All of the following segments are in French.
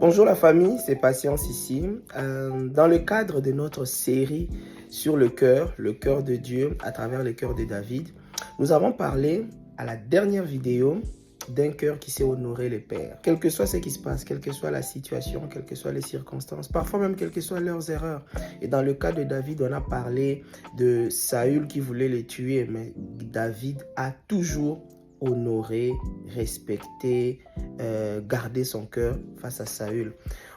Bonjour la famille, c'est Patience ici. Dans le cadre de notre série sur le cœur de Dieu à travers le cœur de David, nous avons parlé à la dernière vidéo d'un cœur qui sait honorer les pères. Quel que soit ce qui se passe, quelle que soit la situation, quelles que soient les circonstances, parfois même quelles que soient leurs erreurs. Et dans le cas de David, on a parlé de Saül qui voulait les tuer, mais David a toujours honoré, respecté, garder son cœur face à Saül.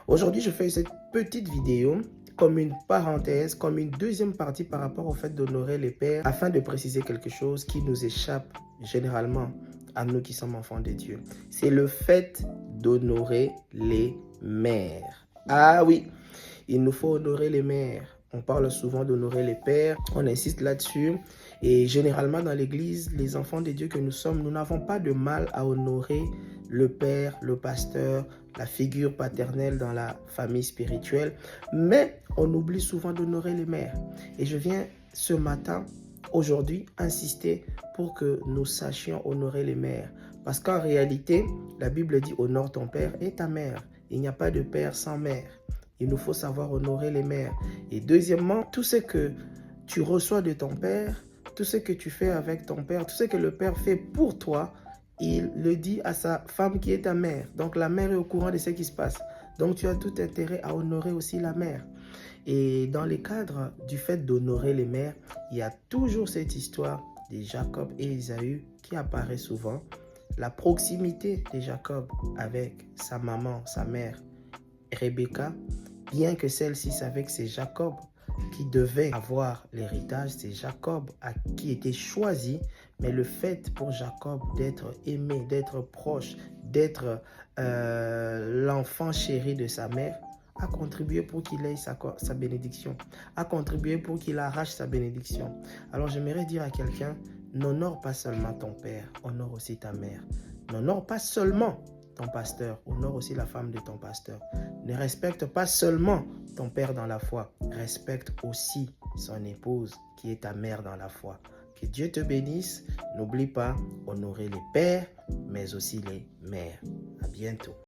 Aujourd'hui, je fais cette petite vidéo comme une parenthèse, comme une deuxième partie par rapport au fait d'honorer les pères, afin de préciser quelque chose qui nous échappe généralement à nous qui sommes enfants de Dieu. C'est le fait d'honorer les mères. Ah oui, il nous faut honorer les mères. On parle souvent d'honorer les pères, on insiste là-dessus. Et généralement dans l'église, les enfants de Dieu que nous sommes, nous n'avons pas de mal à honorer le père, le pasteur, la figure paternelle dans la famille spirituelle. Mais on oublie souvent d'honorer les mères. Et je viens ce matin, aujourd'hui, insister pour que nous sachions honorer les mères. Parce qu'en réalité, la Bible dit « honore ton père et ta mère ». Il n'y a pas de père sans mère. Il nous faut savoir honorer les mères. Et deuxièmement, tout ce que tu reçois de ton père, tout ce que tu fais avec ton père, tout ce que le père fait pour toi, il le dit à sa femme qui est ta mère. Donc la mère est au courant de ce qui se passe. Donc tu as tout intérêt à honorer aussi la mère. Et dans le cadre du fait d'honorer les mères, il y a toujours cette histoire de Jacob et Ésaü qui apparaît souvent. La proximité de Jacob avec sa maman, sa mère, Rebecca, bien que celle-ci savait que c'est Jacob qui devait avoir l'héritage, c'est Jacob qui était choisi, mais le fait pour Jacob d'être aimé, d'être proche, d'être l'enfant chéri de sa mère, a contribué pour qu'il ait sa bénédiction, a contribué pour qu'il arrache sa bénédiction. Alors j'aimerais dire à quelqu'un, n'honore pas seulement ton père, honore aussi ta mère. N'honore pas seulement ton pasteur, honore aussi la femme de ton pasteur. Ne respecte pas seulement ton père dans la foi, respecte aussi son épouse qui est ta mère dans la foi. Que Dieu te bénisse. N'oublie pas, honorer les pères, mais aussi les mères. À bientôt.